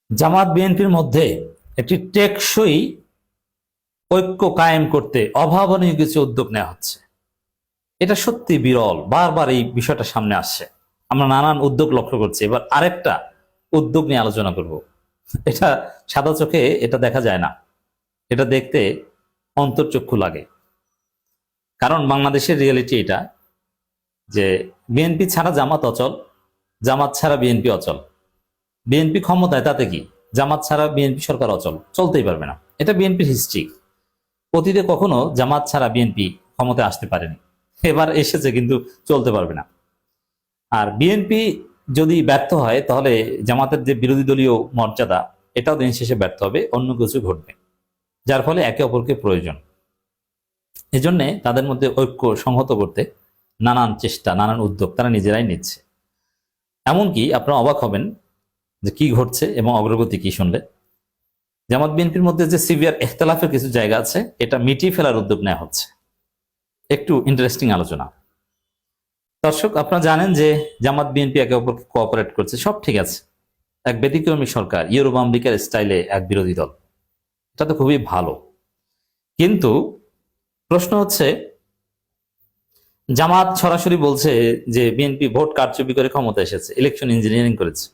জামাত বিএনপির মধ্যে একটি টেকসই ঐক্য কায়েম করতে অভাবনীয় কিছু উদ্যোগ নেওয়া হচ্ছে। এটা সত্যি বিরল, বারবার এই বিষয়টা সামনে আসছে। আমরা নানান উদ্যোগ লক্ষ্য করছি। এবার আরেকটা উদ্যোগ নিয়ে আলোচনা করব। এটা সাদা চোখে এটা দেখা যায় না, এটা দেখতে অন্তর্চক্ষু লাগে। কারণ বাংলাদেশের রিয়েলিটি এটা যে বিএনপি ছাড়া জামাত অচল, জামাত ছাড়া বিএনপি অচল। বিএনপি ক্ষমতায় তাতে কি, জামাত ছাড়া বিএনপি সরকার অচল, চলতেই পারবে না। এটা বিএনপির হিস্ট্রি। অতীতে কখনো জামাত ছাড়া বিএনপি ক্ষমতায় আসতে পারেনি, এবার এসেছে কিন্তু চলতে পারবে না। আর বিএনপি যদি ব্যর্থ হয় তাহলে জামাতের যে বিরোধী দলীয় মর্যাদা, এটাও দিন শেষে ব্যর্থ হবে, অন্য কিছু ঘটবে, যার ফলে একে অপরকে প্রয়োজন। এজন্য তাদের মধ্যে ঐক্য সংহত করতে নানান চেষ্টা, নানান উদ্যোগ তারা নিজেরাই নিচ্ছে। এমনকি আপনারা অবাক হবেন যে কি ঘটছে এবং অগ্রগতি কি শুনলে। জামাত বিএনপির মধ্যে যে সিভিয়ার ইখতিলাফের কিছু জায়গা আছে, এটা মিটিয়ে ফেলার উদ্যোগ নেওয়া হচ্ছে। একটু ইন্টারেস্টিং আলোচনা। দর্শক, আপনারা জানেন যে জামাত বিএনপি একে অপরকে কোঅপারেট করছে, সব ঠিক আছে। এক ব্যতিক্রমী সরকার, ইউরোপ আমেরিকার স্টাইলে এক বিরোধী দল, এটা তো খুবই ভালো। কিন্তু প্রশ্ন হচ্ছে, জামাত সরাসরি বলছে যে বিএনপি ভোট কারচুপি করে ক্ষমতা এসেছে, ইলেকশন ইঞ্জিনিয়ারিং করেছে,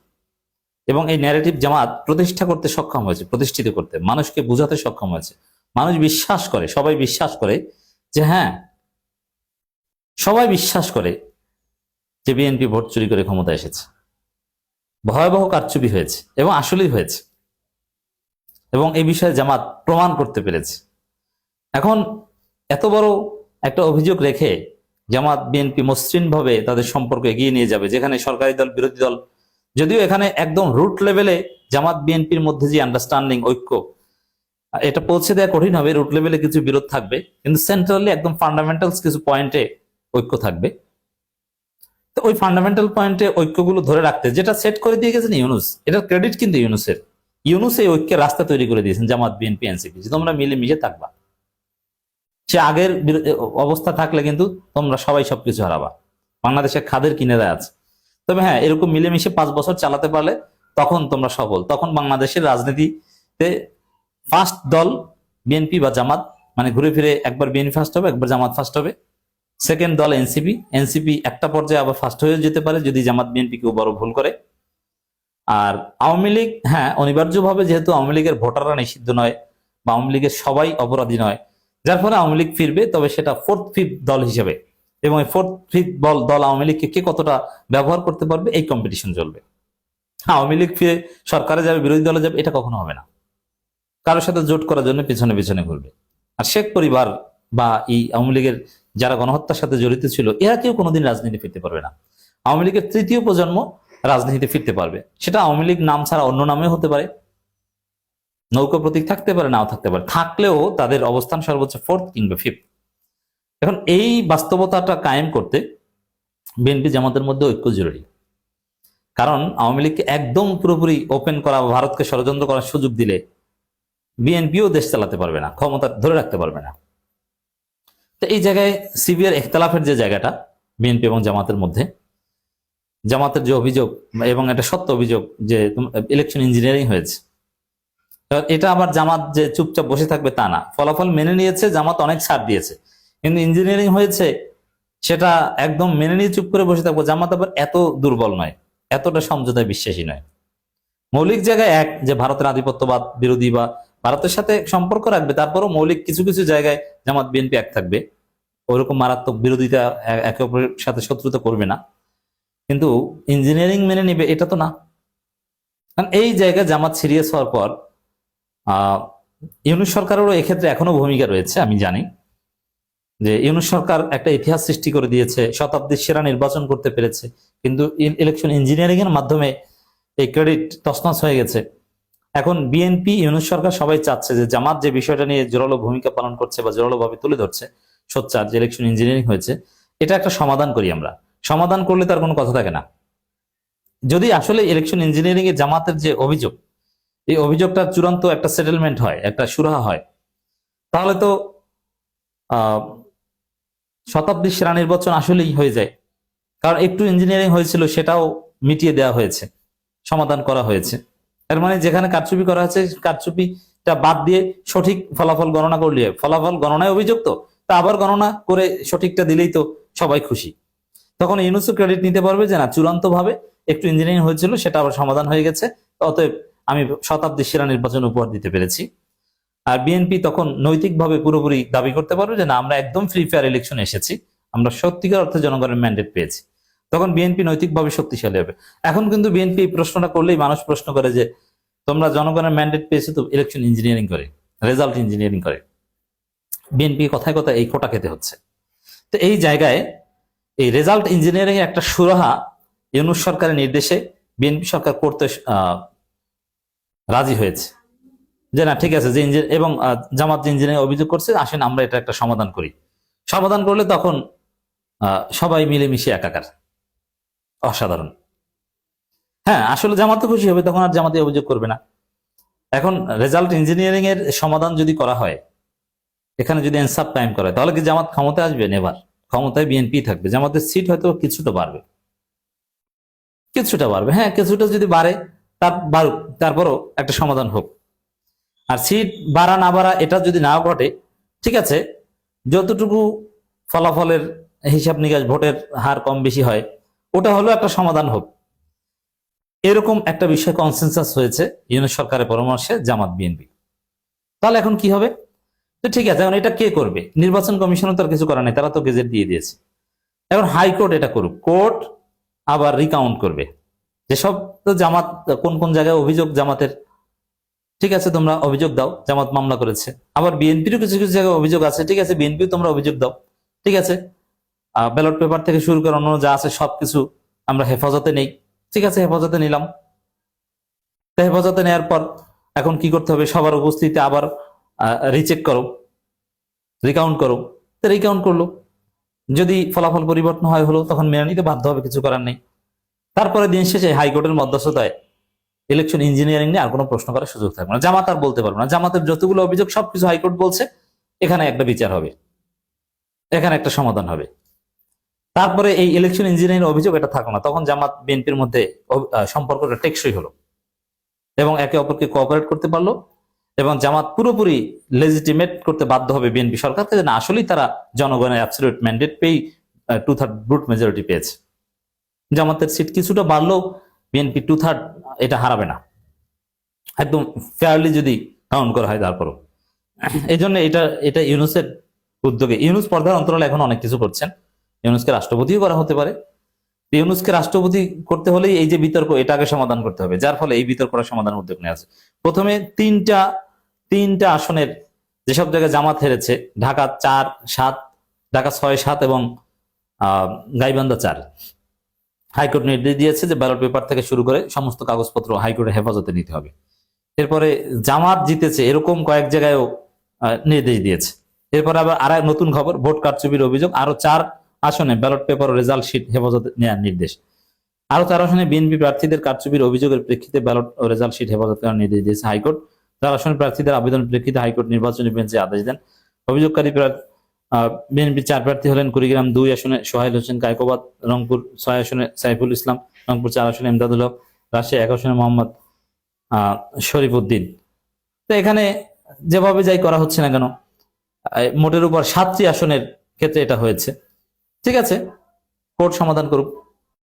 এবং এই ন্যারেটিভ জামাত প্রতিষ্ঠা করতে সক্ষম হয়েছে, প্রতিষ্ঠিত করতে, মানুষকে বোঝাতে সক্ষম হয়েছে। মানুষ বিশ্বাস করে, সবাই বিশ্বাস করে যে হ্যাঁ, সবাই বিশ্বাস করে যে বিএনপি ভোট চুরি করে ক্ষমতা এসেছে, ভয়াবহ কারচুপি হয়েছে এবং আসলেই হয়েছে, এবং এই বিষয়ে জামাত প্রমাণ করতে পেরেছে। এখন এত বড় একটা অভিযোগ রেখে জামাত বিএনপি মসৃণভাবে তাদের সম্পর্ক এগিয়ে নিয়ে যাবে, যেখানে সরকারি দল বিরোধী দল, যদিও এখানে একদম রুট লেভেলে জামাত বিএনপির মধ্যে যে আন্ডারস্ট্যান্ডিং, ঐক্য, এটা পৌঁছে দেওয়া কঠিন হবে। রুট লেভেলে কিছু বিরোধ থাকবে, কিন্তু সেন্ট্রালি একদম ফান্ডামেন্টালস কিছু পয়েন্টে ঐক্য থাকবে। তো ওই ফান্ডামেন্টাল পয়েন্টে ঐক্যগুলো ধরে রাখতে যেটা সেট করে দিয়ে গেছেন ইউনুস, এটার ক্রেডিট কিন্তু ইউনুসের। ইউনুস এই ঐক্যের রাস্তা তৈরি করে দিয়েছেন জামাত বিএনপি এনসিপি, যে তোমরা মিলে মিশে থাকবা। সে আগের অবস্থা থাকলে কিন্তু তোমরা সবাই সবকিছু হারাবা, বাংলাদেশের খাদের কিনারে আছে। তবে হ্যাঁ, এরকম মিলেমিশে 5 বছর চালাতে পারলে তখন তোমরা সফল। তখন বাংলাদেশের রাজনীতিতে ফার্স্ট দল বিএনপি বা জামাত, মানে ঘুরে ফিরে একবার বিএনপি ফার্স্ট হবে, একবার জামাত ফার্স্ট হবে। সেকেন্ড দল এনসিপি, এনসিপি একটা পর্যায়ে আবার ফার্স্ট হয়ে যেতে পারে যদি জামাত বিএনপি কেউ বড় ভুল করে। আর আওয়ামী লীগ, হ্যাঁ অনিবার্যভাবে, যেহেতু আওয়ামী লীগের ভোটাররা নিষিদ্ধ নয় বা আওয়ামী লীগের সবাই অপরাধী নয়, যার ফলে আওয়ামী লীগ ফিরবে, তবে সেটা ফোর্থ ফিফথ দল হিসেবে। এবং এই ফোর্থ ফিফথ দল আওয়ামী লীগকে কে কতটা ব্যবহার করতে পারবে, এই কম্পিটিশন চলবে। আওয়ামী লীগ ফিরে সরকারে যাবে, বিরোধী দলে যাবে, এটা কখনো হবে না। কারোর সাথে জোট করার জন্য পিছনে পিছনে ঘুরবে। আর শেখ পরিবার বা এই আওয়ামী লীগের যারা গণহত্যার সাথে জড়িত ছিল, এরা কেউ কোনোদিন রাজনীতি ফিরতে পারবে না। আওয়ামী লীগের তৃতীয় প্রজন্ম রাজনীতিতে ফিরতে পারবে, সেটা আওয়ামী লীগ নাম ছাড়া অন্য নামে হতে পারে, নৌকা প্রতীক থাকতে পারে, নাও থাকতে পারে, থাকলেও তাদের অবস্থান সর্বোচ্চ ফোর্থ কিংবা ফিফথ। এখন এই বাস্তবতাটা কায়েম করতে বিএনপি জামাতের মধ্যে ঐক্য জরুরি। কারণ আওয়ামী লীগকে একদম পুরোপুরি ওপেন করা, ভারতকে ষড়যন্ত্র করার সুযোগ দিলে বিএনপিও দেশ চালাতে পারবে না, ক্ষমতা ধরে রাখতে পারবে না। তো এই জায়গায় সিভিয়ার ইখতিলাফের যে জায়গাটা বিএনপি এবং জামাতের মধ্যে, জামাতের যে অভিযোগ, এবং এটা সত্য অভিযোগ যে ইলেকশন ইঞ্জিনিয়ারিং হয়েছে, এটা আবার জামাত যে চুপচাপ বসে থাকবে তা না, ফলাফল মেনে নিয়েছে, জামাত অনেক ছাড় দিয়েছে, কিন্তু ইঞ্জিনিয়ারিং হয়েছে সেটা একদম মেনে নিয়ে চুপ করে বসে থাকবো, জামাত আবার এত দুর্বল নয়, এতটা সমঝোতায় বিশ্বাসী নয়। মৌলিক জায়গায় এক, যে ভারতের আধিপত্যবাদ বিরোধী বা ভারতের সাথে সম্পর্ক রাখবে, তারপরও মৌলিক কিছু কিছু জায়গায় জামাত বিএনপি এক থাকবে, ওইরকম মারাত্মক বিরোধিতা, একে অপরের সাথে শত্রুতা করবে না। কিন্তু ইঞ্জিনিয়ারিং মেনে নিবে এটা তো না। কারণ এই জায়গায় জামাত সিরিয়াস হওয়ার পর ইউনূস সরকারেরও এক্ষেত্রে এখনো ভূমিকা রয়েছে। আমি জানি যে ইউনূস সরকার একটা ইতিহাস সৃষ্টি করে দিয়েছে, শতাব্দীর সেরা নির্বাচন করতে পেরেছে, কিন্তু ইলেকশন ইঞ্জিনিয়ারিং এর মাধ্যমে এই ক্রেডিট তছনছ হয়ে গেছে। এখন বিএনপি, ইউনূস সরকার সবাই চাচ্ছে যে জামাত যে বিষয়টা নিয়ে জোরালো ভূমিকা পালন করছে বা জোরালো ভাবে তুলে ধরছে, সোচ্চার যে ইলেকশন ইঞ্জিনিয়ারিং হয়েছে, এটা একটা সমাধান করি আমরা। সমাধান করলে তার কোনো কথা থাকে না। যদি আসলে ইলেকশন ইঞ্জিনিয়ারিং এ জামাতের যে অভিযোগ, এই অভিযোগটা চূড়ান্ত একটা সেটেলমেন্ট হয়, একটা সুরাহা হয়, তাহলে তো শতাব্দীর সেরা নির্বাচন আসলেই হয়ে যায়। কারণ একটু ইঞ্জিনিয়ারিং হয়েছিল, সেটাও মিটিয়ে দেওয়া হয়েছে, সমাধান করা হয়েছে। এর মানে যেখানে কারচুপি করা হয়েছে কারচুপিটা বাদ দিয়ে সঠিক ফলাফল গণনা করলে ফলাফল গণনায় অভিযুক্ত, তা আবার গণনা করে সঠিকটা দিলেই তো সবাই খুশি। তখন ইউনুসও ক্রেডিট নিতে পারবে যে না, চূড়ান্ত ভাবে একটু ইঞ্জিনিয়ারিং হয়েছিল, সেটা আবার সমাধান হয়ে গেছে, অতএব আমি শতাব্দীর সেরা নির্বাচন উপহার দিতে পেরেছি। আর বিএনপি তখন নৈতিকভাবে পুরোপুরি দাবি করতে পারবে যে না, আমরা একদম ফ্রি ফেয়ার ইলেকশন এসেছি, আমরা সত্যিকার অর্থে জনগণের ম্যান্ডেট পেয়েছি। তখন বিএনপি নৈতিকভাবে শক্তিশালী হবে। এখন কিন্তু বিএনপি এই প্রশ্নটা করলেই মানুষ প্রশ্ন করে যে তোমরা জনগণের ম্যান্ডেট পেয়েছো তো ইলেকশন ইঞ্জিনিয়ারিং করে, রেজাল্ট ইঞ্জিনিয়ারিং করে। বিএনপি কথায় কথায় এই খোটা খেতে হচ্ছে। তো এই জায়গায় এই রেজাল্ট ইঞ্জিনিয়ারিং এর একটা সুরাহা ইউনূস সরকারের নির্দেশে বিএনপি সরকার করতে রাজি হয়েছে যে না ঠিক আছে, যে এবং জামাত যে ইঞ্জিনিয়ারিং অভিযোগ করছে, আসেন আমরা এটা একটা সমাধান করি। সমাধান করলে তখন সবাই মিলেমিশে একাকার, অসাধারণ। হ্যাঁ, আসলে জামাত তো খুশি হবে, তখন আর জামাতে অভিযোগ করবে না। এখন রেজাল্ট ইঞ্জিনিয়ারিং এর সমাধান যদি করা হয়, এখানে যদি ইনসাফ কায়েম করা হয়, তাহলে কি জামাত ক্ষমতায় আসবে? নেভার। ক্ষমতায় বিএনপি থাকবে, জামাতের সিট হয়তো কিছুটা বাড়বে, হ্যাঁ কিছুটা যদি বাড়ে তার বাড়ুক, তারপরও একটা সমাধান হোক। আর সিট বাড়া না বাড়া এটা যদি নাও ঘটে, ঠিক আছে, যতটুকু ফলাফলের হিসাব নিকাশ ভোটের হার কম বেশি হয়, ওটা হলো একটা সমাধান হোক। এরকম একটা বিষয় কনসেনসাস হয়েছে ইউনূস সরকারের পরামর্শে জামাত বিএনপি। তাহলে এখন কি হবে? তো ঠিক আছে, এখন এটা কে করবে? নির্বাচন কমিশনও তো আর কিছু করার নেই, তারা তো গেজেট দিয়ে দিয়েছে। এখন হাইকোর্ট এটা করুক, কোর্ট আবার রিকাউন্ট করবে যেসব তো জামাত কোন কোন জায়গায় অভিযোগ জামাতের, ঠিক আছে তোমরা অভিযোগ দাও, জামাত মামলা করেছে। আবার বিএনপিরও কিছু কিছু জায়গায় অভিযোগ আছে, ঠিক আছে বিএনপিও তোমরা অভিযোগ দাও, ঠিক আছে ব্যালট পেপার থেকে শুরু করে অন্য যা আছে সবকিছু আমরা হেফাজতে নেই, ঠিক আছে হেফাজতে নিলাম। তো হেফাজতে নেওয়ার পর এখন কি করতে হবে? সবার উপস্থিতিতে আবার রিচেক করো, রিকাউন্ট করো। তো রিকাউন্ট করলো, যদি ফলাফল পরিবর্তন হয় হলো, তখন মেনে নিতে বাধ্য হবে, কিছু করার নেই। তারপরে দিন শেষে হাইকোর্টের মধ্যস্থতায় ইলেকশন ইঞ্জিনিয়ারিং নিয়ে আর কোনো প্রশ্ন করার সুযোগ থাকবে না, জামাত আর বলতে পারবে না। জামাতের যতগুলো অভিযোগ সবকিছু হাইকোর্ট বলছে, এখানে একটা বিচার হবে, এখানে একটা সমাধান হবে। তারপরে এই ইলেকশন ইঞ্জিনিয়ারিং অভিযোগ এটা থাকলো না, তখন জামাত বিএনপির মধ্যে সম্পর্কটা টেকসই হলো এবং একে অপরকে কোঅপারেট করতে পারলো, এবং জামাত পুরোপুরি লেজিটিমেট করতে বাধ্য হবে বিএনপি সরকারকে যে না, আসলেই তারা জনগণের অ্যাবসলিউট ম্যান্ডেট পেয়ে 2/3 ব্রুট মেজরিটি পেয়েছে। জামাতের সিট কিছুটা বাড়লেও বিএনপি 2/3 এটা হারাবে না, একদম ফেয়ারলি যদি কাউন্ট করা হয়। তারপরও এই জন্য এটা ইউনূসের উদ্যোগে, ইউনূস পর্দার অন্তরালে এখন অনেক কিছু করছেন। ইউনূসকে রাষ্ট্রপতিও করা হতে পারে। ইউনূসকে রাষ্ট্রপতি করতে হলেই এই যে বিতর্ক, এটাকে সমাধান করতে হবে, যার ফলে এই বিতর্কটা সমাধানের উদ্যোগ নেওয়া আছে। প্রথমে তিনটা আসনের যেসব জায়গায় জামাত হেরেছে, ঢাকা 4-7, ঢাকা 6-7 এবং গাইবান্ধা 4, হাইকোর্ট নির্দেশ দিয়েছে যে ব্যালট পেপার থেকে শুরু করে সমস্ত কাগজপত্র হাইকোর্টের হেফাজতে নিতে হবে। এরপরে জামাত জিতেছে এরকম কয়েক জায়গায়ও নির্দেশ দিয়েছে। এরপর আবার আর নতুন খবর, ভোট কারচুপির অভিযোগ, আরো 4 আসনে ব্যালট পেপার ও রেজাল্ট শিট হেফাজতে নেওয়ার নির্দেশ। আরো 4 আসনে বিএনপি প্রার্থীদের কারচুপির অভিযোগের প্রেক্ষিতে ব্যালট ও রেজাল্ট শিট হেফাজত করার নির্দেশ দিয়েছে হাইকোর্ট। 4 আসনের প্রার্থীদের আবেদনের প্রেক্ষিতে হাইকোর্ট নির্বাচনী বেঞ্চে আদেশ দেন। অভিযোগকারী বিএনপি 4 প্রার্থী হলেন কুড়িগ্রাম 2 আসনে সোহাইল হোসেন কায়কোবাদ, রংপুর 6 আসনে সাইফুল ইসলাম, রংপুর 4 আসনে ইমদাদুল হক, রাজশাহী 1 আসনে মোহাম্মদ শরীফ উদ্দিন। তো এখানে যেভাবে যাই করা হচ্ছে না কেন, মোটের উপর 7টি আসনের ক্ষেত্রে এটা হয়েছে। ঠিক আছে, কোর্ট সমাধান করুক।